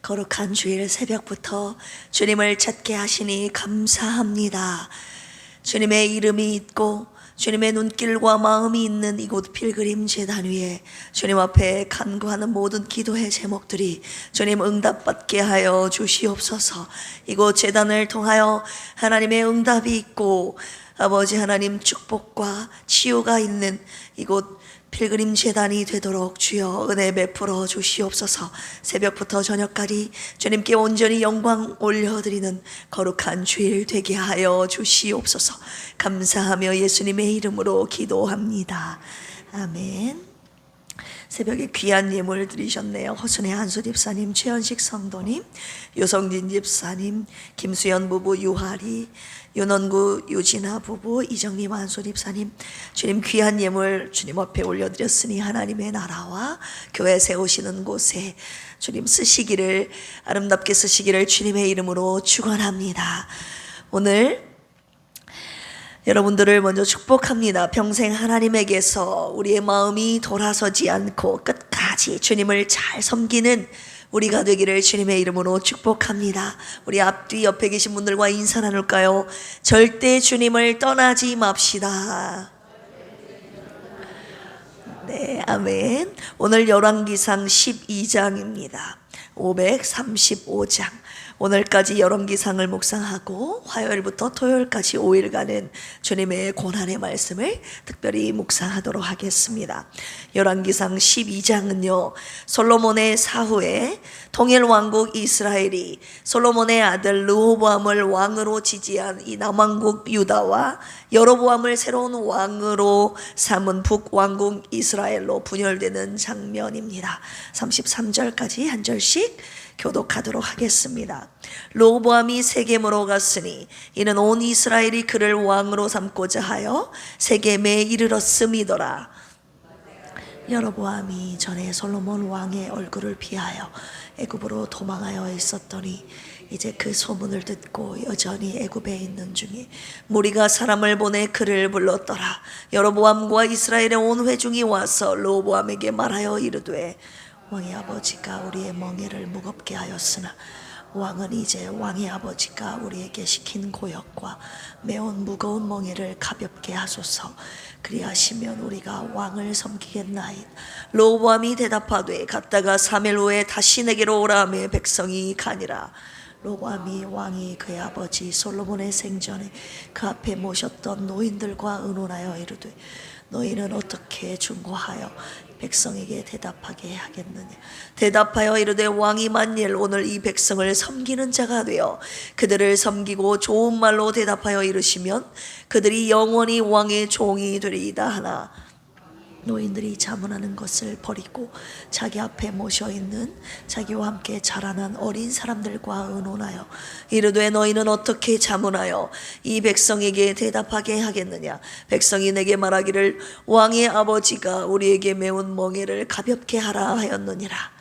거룩한 주일 새벽부터 주님을 찾게 하시니 감사합니다. 주님의 이름이 있고 주님의 눈길과 마음이 있는 이곳 필그림 제단 위에 주님 앞에 간구하는 모든 기도의 제목들이 주님 응답받게 하여 주시옵소서. 이곳 제단을 통하여 하나님의 응답이 있고 아버지 하나님 축복과 치유가 있는 이곳 필그림 제단이 되도록 주여 은혜 베풀어 주시옵소서. 새벽부터 저녁까지 주님께 온전히 영광 올려드리는 거룩한 주일 되게 하여 주시옵소서. 감사하며 예수님의 이름으로 기도합니다. 아멘. 새벽에 귀한 예물 드리셨네요. 허순의 한수 집사님, 최현식 성도님, 유성진 집사님, 김수연 부부, 유하리, 윤원구 유진아 부부, 이정림 한수 집사님, 주님 귀한 예물 주님 앞에 올려드렸으니 하나님의 나라와 교회 세우시는 곳에 주님 쓰시기를, 아름답게 쓰시기를 주님의 이름으로 축원합니다. 오늘 여러분들을 먼저 축복합니다. 평생 하나님에게서 우리의 마음이 돌아서지 않고 끝까지 주님을 잘 섬기는 우리가 되기를 주님의 이름으로 축복합니다. 우리 앞뒤 옆에 계신 분들과 인사 나눌까요? 절대 주님을 떠나지 맙시다. 네, 아멘. 오늘 열왕기상 12장입니다. 535장. 오늘까지 열왕기상을 묵상하고 화요일부터 토요일까지 5일간은 주님의 고난의 말씀을 특별히 묵상하도록 하겠습니다. 열왕기상 12장은요, 솔로몬의 사후에 통일왕국 이스라엘이 솔로몬의 아들 르호보암을 왕으로 지지한 이 남왕국 유다와 여로보암을 새로운 왕으로 삼은 북왕국 이스라엘로 분열되는 장면입니다. 33절까지 한 절씩 교독하도록 하겠습니다. 르호보암이 세겜으로 갔으니 이는 온 이스라엘이 그를 왕으로 삼고자 하여 세겜에 이르렀음이더라. 여로보암이 전에 솔로몬 왕의 얼굴을 피하여 애굽으로 도망하여 있었더니 이제 그 소문을 듣고 여전히 애굽에 있는 중에 무리가 사람을 보내 그를 불렀더라. 여로보암과 이스라엘의 온 회중이 와서 르호보암에게 말하여 이르되 왕의 아버지가 우리의 멍에를 무겁게 하였으나 왕은 이제 왕의 아버지가 우리에게 시킨 고역과 매운 무거운 멍에를 가볍게 하소서. 그리하시면 우리가 왕을 섬기겠나이다. 르호보암이 대답하되 갔다가 3일 후에 다시 내게로 오라 하매 백성이 가니라. 르호보암이 왕이 그의 아버지 솔로몬의 생전에 그 앞에 모셨던 노인들과 의논하여 이르되 너희는 어떻게 중고하여 백성에게 대답하게 하겠느냐. 대답하여 이르되 왕이 만일 오늘 이 백성을 섬기는 자가 되어 그들을 섬기고 좋은 말로 대답하여 이르시면 그들이 영원히 왕의 종이 되리이다 하나 노인들이 자문하는 것을 버리고 자기 앞에 모셔있는 자기와 함께 자라난 어린 사람들과 의논하여 이르되 너희는 어떻게 자문하여 이 백성에게 대답하게 하겠느냐. 백성이 내게 말하기를 왕의 아버지가 우리에게 매운 멍에를 가볍게 하라 하였느니라.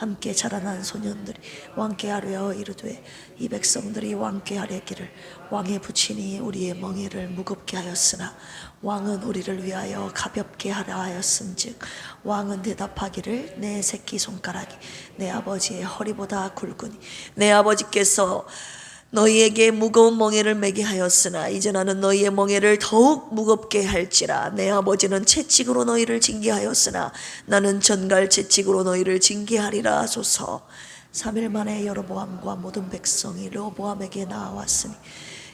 함께 자라난 소년들이 왕께 하려 이르되 이 백성들이 왕께 하려기를 왕의 부친이 우리의 멍에를 무겁게 하였으나 왕은 우리를 위하여 가볍게 하라 하였은즉 왕은 대답하기를 내 새끼손가락이 내 아버지의 허리보다 굵으니 내 아버지께서 너희에게 무거운 멍에를 매게 하였으나 이제 나는 너희의 멍에를 더욱 무겁게 할지라. 내 아버지는 채찍으로 너희를 징계하였으나 나는 전갈 채찍으로 너희를 징계하리라 하소서. 3일 만에 여로보암과 모든 백성이 르호보암에게 나아왔으니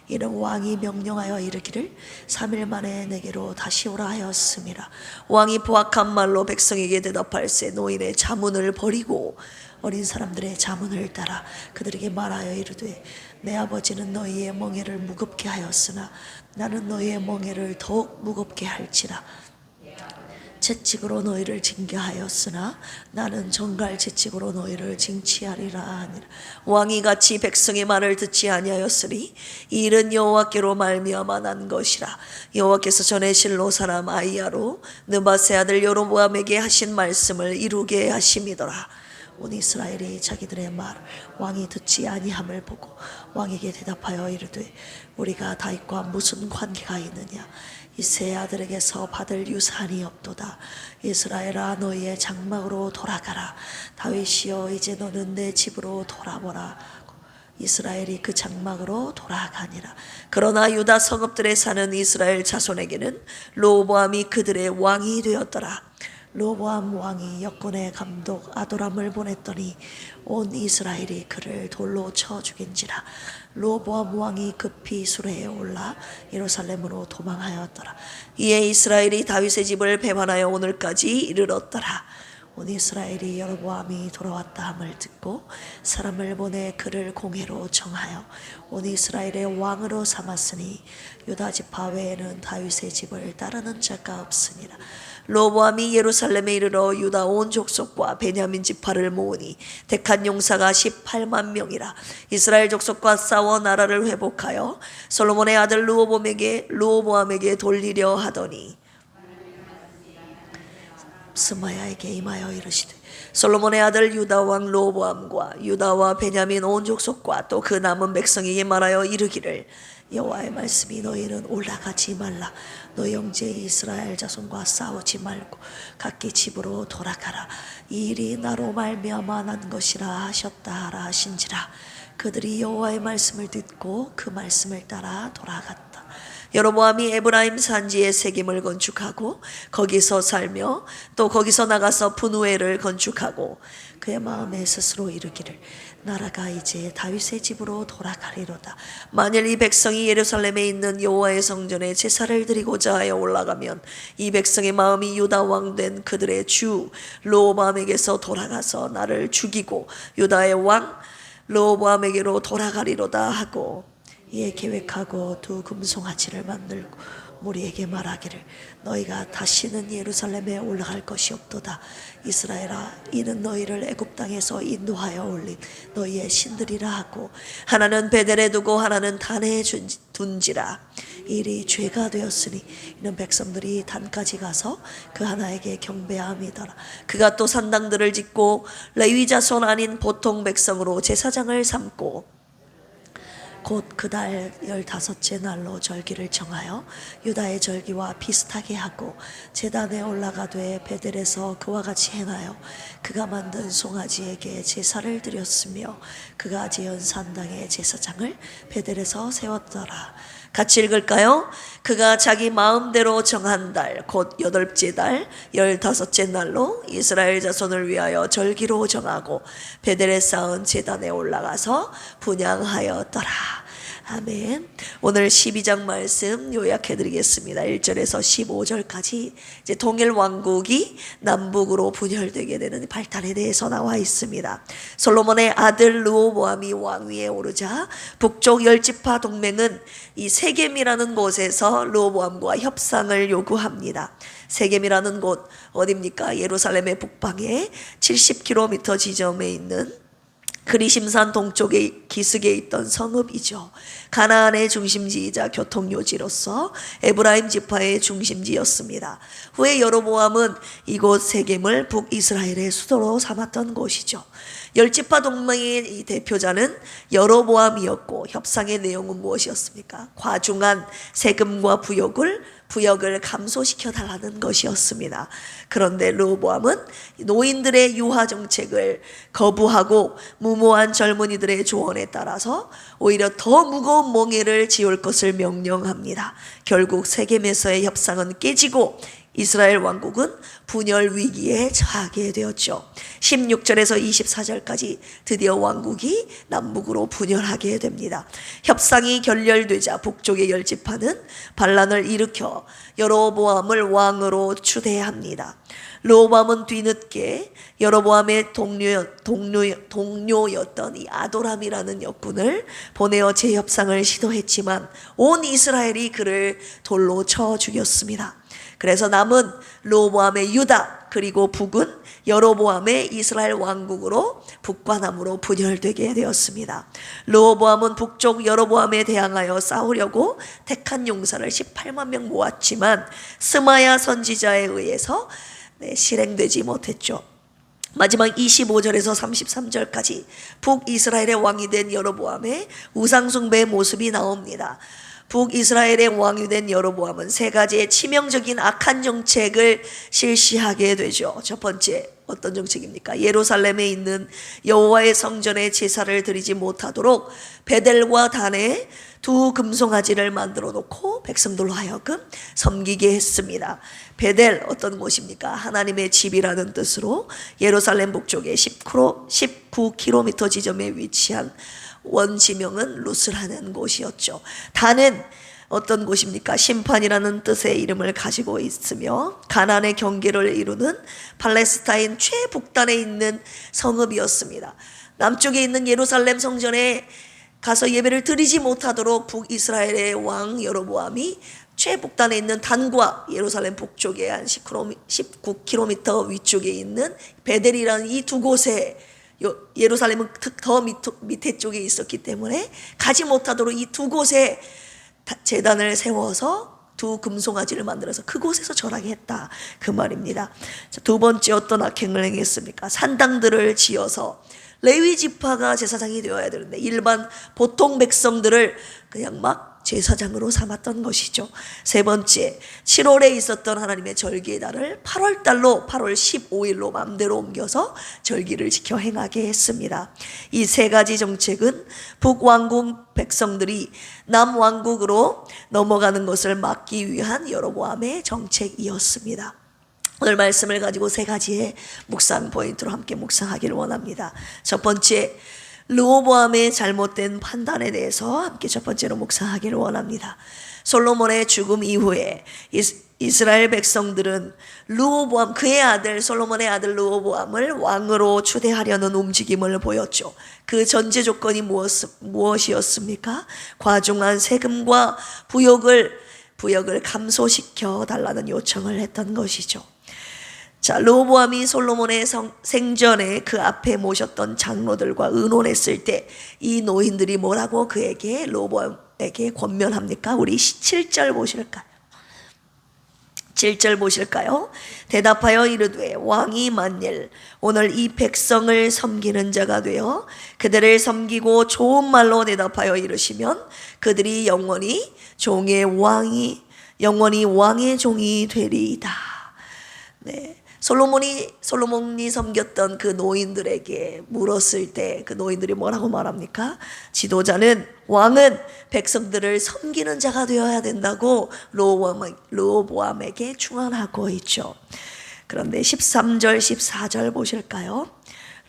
이는 왕이 명령하여 이르기를 3일 만에 내게로 다시 오라 하였음이라. 왕이 보악한 말로 백성에게 대답할세 노인의 자문을 버리고 어린 사람들의 자문을 따라 그들에게 말하여 이르되 내 아버지는 너희의 멍에를 무겁게 하였으나 나는 너희의 멍에를 더욱 무겁게 할지라. 채찍으로 너희를 징계하였으나 나는 정갈 채찍으로 너희를 징치하리라 하니라. 왕이 같이 백성의 말을 듣지 아니하였으니 이 일은 여호와께로 말미암아 난 것이라. 여호와께서 전에 실로 사람 아이야로 느밧의 아들 여로보암에게 하신 말씀을 이루게 하심이더라. 온 이스라엘이 자기들의 말 왕이 듣지 아니함을 보고 왕에게 대답하여 이르되 우리가 다윗과 무슨 관계가 있느냐. 이세 아들에게서 받을 유산이 없도다. 이스라엘아 너희의 장막으로 돌아가라. 다윗이여 이제 너는 내 집으로 돌아보라. 이스라엘이 그 장막으로 돌아가니라. 그러나 유다 성읍들에 사는 이스라엘 자손에게는 로보암이 그들의 왕이 되었더라. 로보암 왕이 역군의 감독 아도람을 보냈더니 온 이스라엘이 그를 돌로 쳐 죽인지라. 로보암 왕이 급히 수레에 올라 예루살렘으로 도망하였더라. 이에 이스라엘이 다윗의 집을 배반하여 오늘까지 이르렀더라. 온 이스라엘이 여로보암이 돌아왔다 함을 듣고 사람을 보내 그를 공회로 정하여 온 이스라엘의 왕으로 삼았으니 유다 지파 외에는 다윗의 집을 따르는 자가 없으니라. 로보암이 예루살렘에 이르러 유다 온 족속과 베냐민 지파를 모으니 택한 용사가 18만 명이라. 이스라엘 족속과 싸워 나라를 회복하여 솔로몬의 아들 르호보암에게 돌리려 하더니 스마야에게 임하여 이르시되 솔로몬의 아들 유다 왕 르호보암과 유다와 베냐민 온 족속과 또 그 남은 백성에게 말하여 이르기를 여호와의 말씀이 너희는 올라가지 말라. 너희 형제 이스라엘 자손과 싸우지 말고 각기 집으로 돌아가라. 이 일이 나로 말미암아 난 것이라 하셨다 하라 하신지라. 그들이 여호와의 말씀을 듣고 그 말씀을 따라 돌아갔다. 여로보암이 에브라임 산지에 세겜을 건축하고 거기서 살며 또 거기서 나가서 분우엘을 건축하고 그의 마음에 스스로 이르기를 나라가 이제 다윗의 집으로 돌아가리로다. 만일 이 백성이 예루살렘에 있는 여호와의 성전에 제사를 드리고자 하여 올라가면 이 백성의 마음이 유다 왕 된 그들의 주 르호보암에게서 돌아가서 나를 죽이고 유다의 왕 르호보암에게로 돌아가리로다 하고 이에 계획하고 두 금송아지를 만들고 무리에게 말하기를 너희가 다시는 예루살렘에 올라갈 것이 없도다. 이스라엘아 이는 너희를 애굽 땅에서 인도하여 올린 너희의 신들이라 하고 하나는 베델에 두고 하나는 단에 둔지라. 일이 죄가 되었으니 이는 백성들이 단까지 가서 그 하나에게 경배함이더라. 그가 또 산당들을 짓고 레위 자손 아닌 보통 백성으로 제사장을 삼고 곧 그달 15째 날로 절기를 정하여 유다의 절기와 비슷하게 하고 제단에 올라가되 베델에서 그와 같이 행하여 그가 만든 송아지에게 제사를 드렸으며 그가 지은 산당의 제사장을 베델에서 세웠더라. 같이 읽을까요? 그가 자기 마음대로 정한 달 곧 8째 달 15째 날로 이스라엘 자손을 위하여 절기로 정하고 베델에 쌓은 제단에 올라가서 분향하였더라. 아멘. 오늘 12장 말씀 요약해드리겠습니다. 1절에서 15절까지 이제 동일 왕국이 남북으로 분열되게 되는 발단에 대해서 나와 있습니다. 솔로몬의 아들 르호보암이 왕위에 오르자 북쪽 10지파 동맹은 이 세겜이라는 곳에서 르호보암과 협상을 요구합니다. 세겜이라는 곳 어디입니까? 예루살렘의 북방에 70km 지점에 있는 그리심산 동쪽의 기슭에 있던 성읍이죠. 가나안의 중심지이자 교통요지로서 에브라임 지파의 중심지였습니다. 후에 여로보암은 이곳 세겜을 북이스라엘의 수도로 삼았던 곳이죠. 10지파 동맹의 대표자는 여로보암이었고 협상의 내용은 무엇이었습니까? 과중한 세금과 부역을 감소시켜 달라는 것이었습니다. 그런데 르호보암은 노인들의 유화 정책을 거부하고 무모한 젊은이들의 조언에 따라서 오히려 더 무거운 몽해를 지을 것을 명령합니다. 결국 세겜에서의 협상은 깨지고 이스라엘 왕국은 분열 위기에 처하게 되었죠. 16절에서 24절까지 드디어 왕국이 남북으로 분열하게 됩니다. 협상이 결렬되자 북쪽의 10지파는 반란을 일으켜 여로보암을 왕으로 추대합니다. 르호보암은 뒤늦게 여로보암의 동료였던 이 아도람이라는 역군을 보내어 재협상을 시도했지만 온 이스라엘이 그를 돌로 쳐 죽였습니다. 그래서 남은 르호보암의 유다 그리고 북은 여로보암의 이스라엘 왕국으로 북과 남으로 분열되게 되었습니다. 르호보암은 북쪽 여로보암에 대항하여 싸우려고 택한 용사를 18만 명 모았지만 스마야 선지자에 의해서 실행되지 못했죠. 마지막 25절에서 33절까지 북이스라엘의 왕이 된 여로보암의 우상숭배의 모습이 나옵니다. 북이스라엘의 왕이 된 여로보암은 세 가지의 치명적인 악한 정책을 실시하게 되죠. 첫 번째, 어떤 정책입니까? 예루살렘에 있는 여호와의 성전에 제사를 드리지 못하도록 베델과 단에 두 금송아지를 만들어 놓고 백성들로 하여금 섬기게 했습니다. 베델 어떤 곳입니까? 하나님의 집이라는 뜻으로 예루살렘 북쪽에 19km 지점에 위치한 원지명은 루스라는 곳이었죠. 단은 어떤 곳입니까? 심판이라는 뜻의 이름을 가지고 있으며 가나안의 경계를 이루는 팔레스타인 최북단에 있는 성읍이었습니다. 남쪽에 있는 예루살렘 성전에 가서 예배를 드리지 못하도록 북이스라엘의 왕 여로보암이 최북단에 있는 단과 예루살렘 북쪽에 한 19km 위쪽에 있는 베델이라는 이 두 곳에, 예루살렘은 더 밑에 쪽에 있었기 때문에 가지 못하도록 이 두 곳에 제단을 세워서 두 금송아지를 만들어서 그곳에서 절하게 했다, 그 말입니다. 두 번째, 어떤 악행을 행했습니까? 산당들을 지어서 레위 지파가 제사장이 되어야 되는데 일반 보통 백성들을 그냥 막 제사장으로 삼았던 것이죠. 세 번째, 7월에 있었던 하나님의 절기의 날을 8월 달로 8월 15일로 마음대로 옮겨서 절기를 지켜 행하게 했습니다. 이 세 가지 정책은 북왕국 백성들이 남왕국으로 넘어가는 것을 막기 위한 여로보암의 정책이었습니다. 오늘 말씀을 가지고 세 가지의 묵상 포인트로 함께 묵상하기를 원합니다. 첫 번째, 르호보암의 잘못된 판단에 대해서 함께 첫 번째로 묵상하기를 원합니다. 솔로몬의 죽음 이후에 이스라엘 백성들은 르호보암, 그의 아들, 솔로몬의 아들 르호보암을 왕으로 추대하려는 움직임을 보였죠. 그 전제 조건이 무엇이었습니까? 과중한 세금과 부역을 감소시켜 달라는 요청을 했던 것이죠. 자, 르호보암이 솔로몬의 생전에 그 앞에 모셨던 장로들과 의논했을 때 이 노인들이 뭐라고 그에게, 르호보암에게 권면합니까? 우리 7절 보실까요? 7절 보실까요? 대답하여 이르되 왕이 만일 오늘 이 백성을 섬기는 자가 되어 그들을 섬기고 좋은 말로 대답하여 이르시면 그들이 영원히 왕의 종이 되리이다. 네. 솔로몬이 섬겼던 그 노인들에게 물었을 때 그 노인들이 뭐라고 말합니까? 왕은 백성들을 섬기는 자가 되어야 된다고 르호보암에게 충언하고 있죠. 그런데 13절 14절 보실까요?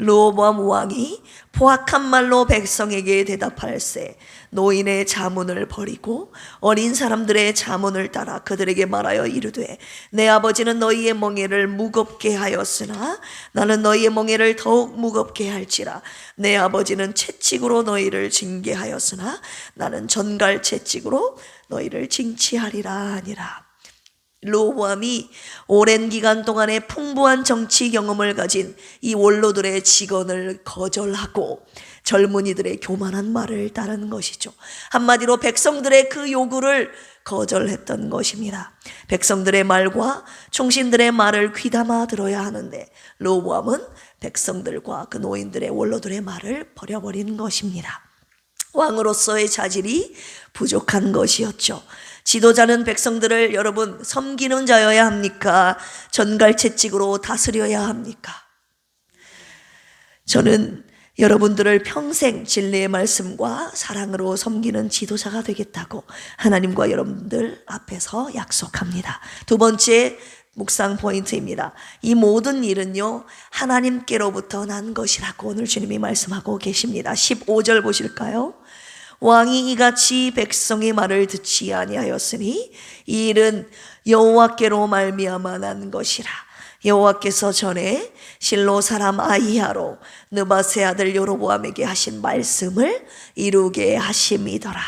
르호보암 왕이 포악한 말로 백성에게 대답할세 노인의 자문을 버리고 어린 사람들의 자문을 따라 그들에게 말하여 이르되 내 아버지는 너희의 멍에를 무겁게 하였으나 나는 너희의 멍에를 더욱 무겁게 할지라. 내 아버지는 채찍으로 너희를 징계하였으나 나는 전갈 채찍으로 너희를 징치하리라 하니라. 르호보암이 오랜 기간 동안의 풍부한 정치 경험을 가진 이 원로들의 직언을 거절하고 젊은이들의 교만한 말을 따르는 것이죠. 한마디로 백성들의 그 요구를 거절했던 것입니다. 백성들의 말과 충신들의 말을 귀담아 들어야 하는데 르호보암은 백성들과 그 노인들의 원로들의 말을 버려버리는 것입니다. 왕으로서의 자질이 부족한 것이었죠. 지도자는 백성들을 여러분 섬기는 자여야 합니까? 전갈채찍으로 다스려야 합니까? 저는 여러분들을 평생 진리의 말씀과 사랑으로 섬기는 지도자가 되겠다고 하나님과 여러분들 앞에서 약속합니다. 두 번째 묵상 포인트입니다. 이 모든 일은요 하나님께로부터 난 것이라고 오늘 주님이 말씀하고 계십니다. 15절 보실까요? 왕이 이같이 백성의 말을 듣지 아니하였으니 이 일은 여호와께로 말미암아 난 것이라. 여호와께서 전에 실로 사람 아히야로 느밧의 아들 여로보암에게 하신 말씀을 이루게 하심이더라.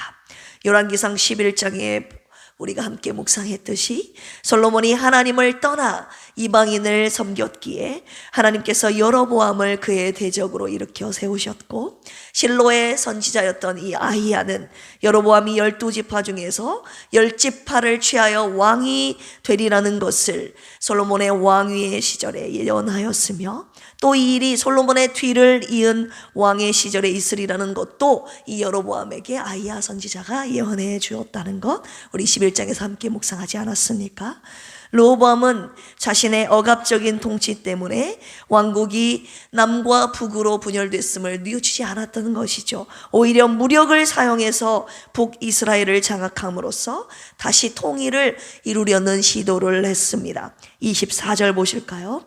열왕기상 11장에 우리가 함께 묵상했듯이 솔로몬이 하나님을 떠나 이방인을 섬겼기에 하나님께서 여로보암을 그의 대적으로 일으켜 세우셨고 실로의 선지자였던 이 아히야는 여로보암이 12지파 중에서 10지파를 취하여 왕이 되리라는 것을 솔로몬의 왕위의 시절에 예언하였으며 또 이 일이 솔로몬의 뒤를 이은 왕의 시절에 있으리라는 것도 이 여로보암에게 아히야 선지자가 예언해 주었다는 것, 우리 11장에서 함께 묵상하지 않았습니까? 르호보암은 자신의 억압적인 통치 때문에 왕국이 남과 북으로 분열됐음을 뉘우치지 않았다는 것이죠. 오히려 무력을 사용해서 북이스라엘을 장악함으로써 다시 통일을 이루려는 시도를 했습니다. 24절 보실까요?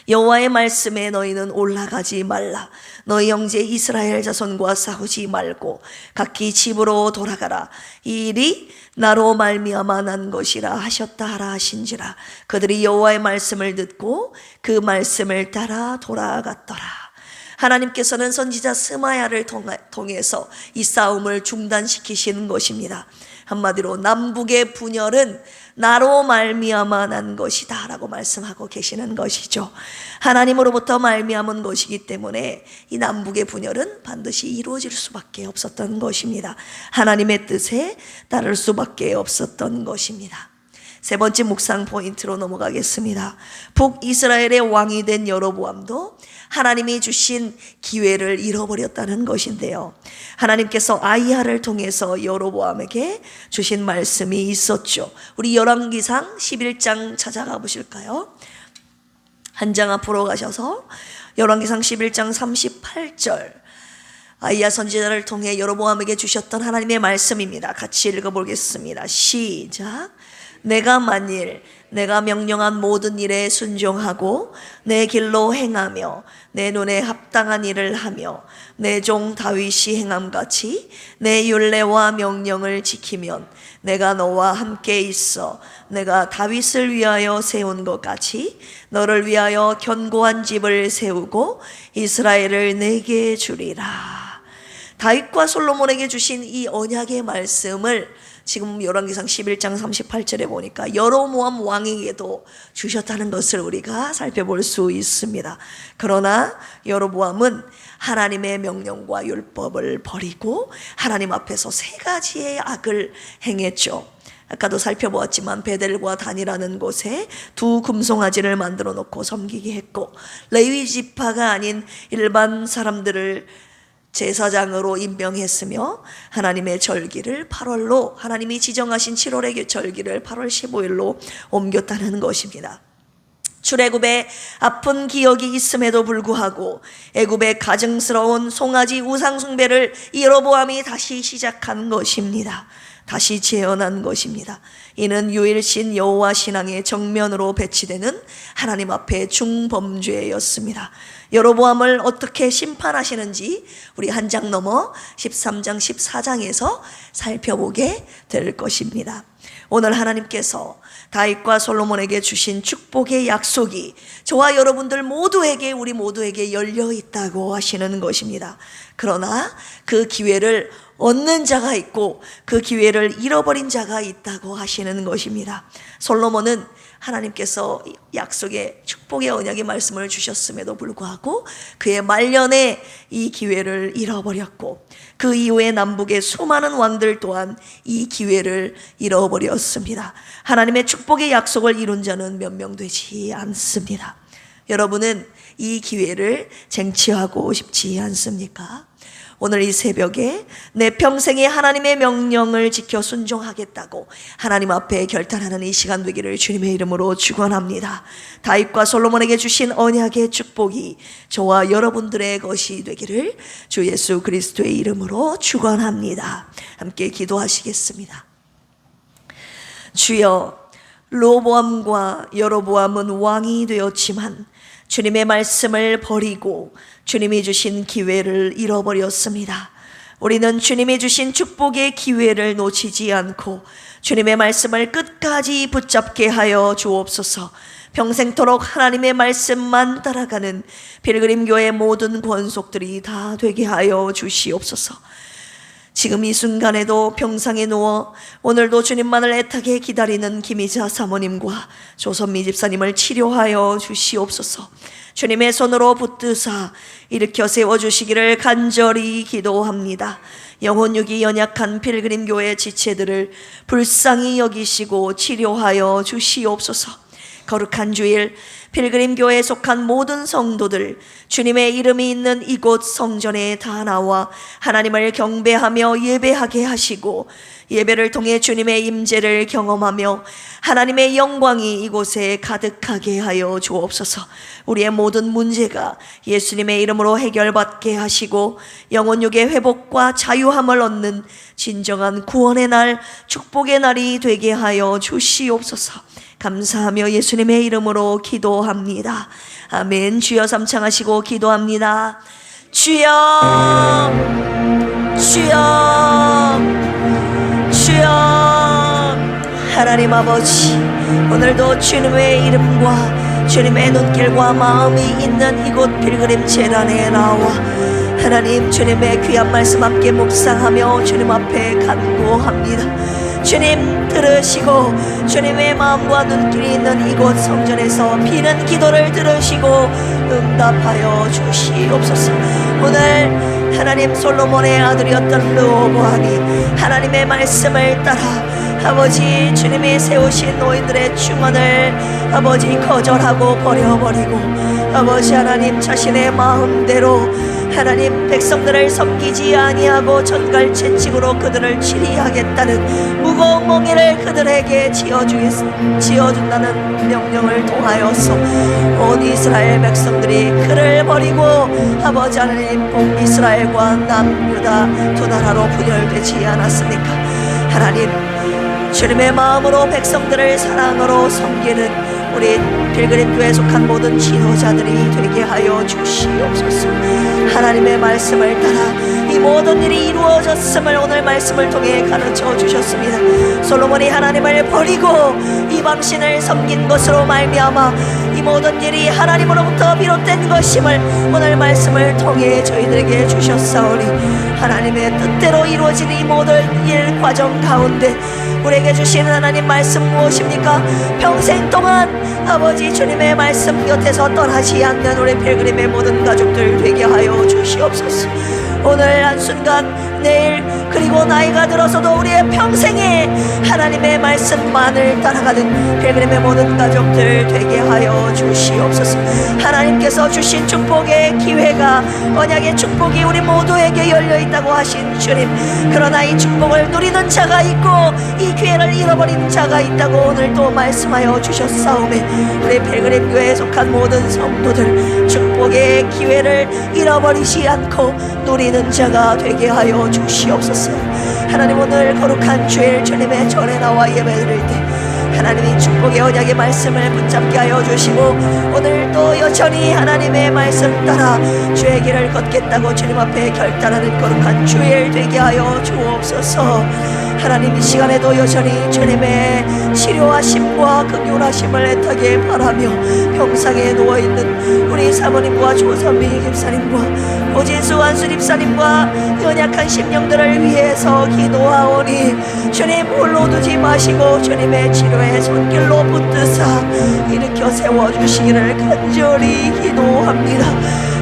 여호와의 말씀에 너희는 올라가지 말라. 너희 형제 이스라엘 자손과 싸우지 말고 각기 집으로 돌아가라. 이 일이 나로 말미암아 난 것이라 하셨다 하라 하신지라. 그들이 여호와의 말씀을 듣고 그 말씀을 따라 돌아갔더라. 하나님께서는 선지자 스마야를 통해서 이 싸움을 중단시키시는 것입니다. 한마디로 남북의 분열은 나로 말미암아 난 것이다 라고 말씀하고 계시는 것이죠. 하나님으로부터 말미암은 것이기 때문에 이 남북의 분열은 반드시 이루어질 수밖에 없었던 것입니다. 하나님의 뜻에 따를 수밖에 없었던 것입니다. 세 번째 묵상 포인트로 넘어가겠습니다. 북이스라엘의 왕이 된 여로보암도 하나님이 주신 기회를 잃어버렸다는 것인데요. 하나님께서 아히야를 통해서 여로보암에게 주신 말씀이 있었죠. 우리 열왕기상 11장 찾아가 보실까요? 한 장 앞으로 가셔서 열왕기상 11장 38절, 아히야 선지자를 통해 여로보암에게 주셨던 하나님의 말씀입니다. 같이 읽어보겠습니다. 시작. 내가 만일 내가 명령한 모든 일에 순종하고 내 길로 행하며 내 눈에 합당한 일을 하며 내 종 다윗이 행함같이 내 율례와 명령을 지키면 내가 너와 함께 있어 내가 다윗을 위하여 세운 것 같이 너를 위하여 견고한 집을 세우고 이스라엘을 내게 주리라. 다윗과 솔로몬에게 주신 이 언약의 말씀을 지금 열왕기상 11장 38절에 보니까 여로보암 왕에게도 주셨다는 것을 우리가 살펴볼 수 있습니다. 그러나 여로보암은 하나님의 명령과 율법을 버리고 하나님 앞에서 세 가지의 악을 행했죠. 아까도 살펴보았지만 베델과 단이라는 곳에 두 금송아지를 만들어 놓고 섬기게 했고, 레위 지파가 아닌 일반 사람들을 제사장으로 임명했으며 하나님의 절기를 8월로, 하나님이 지정하신 7월의 절기를 8월 15일로 옮겼다는 것입니다. 출애굽에 아픈 기억이 있음에도 불구하고 애굽의 가증스러운 송아지 우상 숭배를 여로보암이 다시 시작한 것입니다. 다시 재현한 것입니다. 이는 유일신 여호와 신앙의 정면으로 배치되는 하나님 앞의 중범죄였습니다. 여로보암을 어떻게 심판하시는지 우리 한 장 넘어 13장 14장에서 살펴보게 될 것입니다. 오늘 하나님께서 다윗과 솔로몬에게 주신 축복의 약속이 저와 여러분들 모두에게, 우리 모두에게 열려 있다고 하시는 것입니다. 그러나 그 기회를 얻는 자가 있고 그 기회를 잃어버린 자가 있다고 하시는 것입니다. 솔로몬은 하나님께서 약속의 축복의 언약의 말씀을 주셨음에도 불구하고 그의 말년에 이 기회를 잃어버렸고, 그 이후에 남북의 수많은 왕들 또한 이 기회를 잃어버렸습니다. 하나님의 축복의 약속을 이룬 자는 몇 명 되지 않습니다. 여러분은 이 기회를 쟁취하고 싶지 않습니까? 오늘 이 새벽에 내 평생에 하나님의 명령을 지켜 순종하겠다고 하나님 앞에 결단하는 이 시간 되기를 주님의 이름으로 축원합니다. 다윗과 솔로몬에게 주신 언약의 축복이 저와 여러분들의 것이 되기를 주 예수 그리스도의 이름으로 축원합니다. 함께 기도하시겠습니다. 주여, 르호보암과 여로보암은 왕이 되었지만 주님의 말씀을 버리고 주님이 주신 기회를 잃어버렸습니다. 우리는 주님이 주신 축복의 기회를 놓치지 않고 주님의 말씀을 끝까지 붙잡게 하여 주옵소서. 평생토록 하나님의 말씀만 따라가는 필그림교회 모든 권속들이 다 되게 하여 주시옵소서. 지금 이 순간에도 병상에 누워 오늘도 주님만을 애타게 기다리는 김희자 사모님과 조선미 집사님을 치료하여 주시옵소서. 주님의 손으로 붙드사 일으켜 세워주시기를 간절히 기도합니다. 영혼육이 연약한 필그림교회 지체들을 불쌍히 여기시고 치료하여 주시옵소서. 거룩한 주일, 필그림 교회에 속한 모든 성도들, 주님의 이름이 있는 이곳 성전에 다 나와 하나님을 경배하며 예배하게 하시고, 예배를 통해 주님의 임재를 경험하며 하나님의 영광이 이곳에 가득하게 하여 주옵소서. 우리의 모든 문제가 예수님의 이름으로 해결받게 하시고 영혼육의 회복과 자유함을 얻는 진정한 구원의 날, 축복의 날이 되게 하여 주시옵소서. 감사하며 예수님의 이름으로 기도합니다. 아멘. 주여 삼창하시고 기도합니다. 주여, 주여, 주여. 하나님 아버지, 오늘도 주님의 이름과 주님의 눈길과 마음이 있는 이곳 필그림 재단에 나와 하나님 주님의 귀한 말씀 함께 묵상하며 주님 앞에 간구합니다. 주님 들으시고 주님의 마음과 눈길이 있는 이곳 성전에서 비는 기도를 들으시고 응답하여 주시옵소서. 오늘 하나님 솔로몬의 아들이었던 르호보암이 하나님의 말씀을 따라 아버지 주님이 세우신 노인들의 충언을 아버지 거절하고 버려버리고 아버지 하나님 자신의 마음대로 하나님 백성들을 섬기지 아니하고 전갈 채찍으로 그들을 치리하겠다는 무거운 몽해를 그들에게 지어준다는 명령을 통하여서 온 이스라엘 백성들이 그를 버리고 아버지 하나님 북이스라엘과 남유다 두 나라로 분열되지 않았습니까? 하나님 주님의 마음으로 백성들을 사랑으로 섬기는 우리 필그림 교회에 속한 모든 지도자들이 되게 하여 주시옵소서. 하나님의 말씀을 따라 이 모든 일이 이루어졌음을 오늘 말씀을 통해 가르쳐 주셨습니다. 솔로몬이 하나님을 버리고 이방신을 섬긴 것으로 말미암아 이 모든 일이 하나님으로부터 비롯된 것임을 오늘 말씀을 통해 저희들에게 주셨사오니 하나님의 뜻대로 이루어진 이 모든 일 과정 가운데 우리에게 주시는 하나님 말씀 무엇입니까? 평생 동안 아버지 주님의 말씀 곁에서 떠나지 않는 우리 필그림의 모든 가족들 되게 하여 주시옵소서. 오늘 한순간 내일 그리고 나이가 들어서도 우리의 평생에 하나님의 말씀만을 따라가는 필그림의 모든 가족들 되게 하여 주시옵소서. 하나님께서 주신 축복의 기회가 언약의 축복이 우리 모두에게 열려있다고 하신 주님, 그러나 이 축복을 누리는 자가 있고 이 기회를 잃어버린 자가 있다고 오늘 또 말씀하여 주셨사오매 우리 필그림 교회에 속한 모든 성도들 축복의 기회를 잃어버리지 않고 누리는 자가 되게 하여 주시옵소서. 하나님 오늘 거룩한 주일 주님의 전에 나와 예배드릴 때 하나님이 축복의 언약의 말씀을 붙잡게 하여 주시고 오늘 또 여전히 하나님의 말씀 따라 주의 길을 걷겠다고 주님 앞에 결단하는 거룩한 주일 되게 하여 주옵소서. 하나님 이 시간에도 여전히 주님의 치료하심과 긍휼하심을 애타게 바라며 병상에 누워있는 우리 사모님과 조선미 집사님과 오진수 안수 집사님과 연약한 심령들을 위해서 기도하오니 주님 홀로 두지 마시고 주님의 치료의 손길로 붙드사 일으켜 세워주시기를 간절히 기도합니다.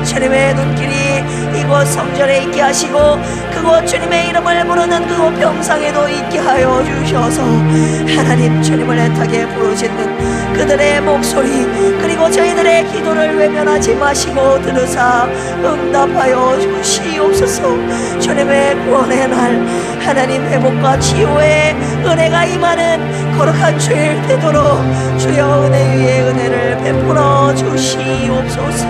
주님의 눈길이 이곳 성전에 있게 하시고 그곳 주님의 이름을 부르는 그곳 병상에도 있게 하여 주셔서 하나님 주님을 애타게 부르짖는 그들의 목소리 그리고 저희들의 기도를 외면하지 마시고 들으사 응답하여 주시옵소서. 주님의 구원의 날 하나님 회복과 치유의 은혜가 임하는 거룩한 주일 되도록 주여 은혜 위에 은혜를 베풀어 주시옵소서.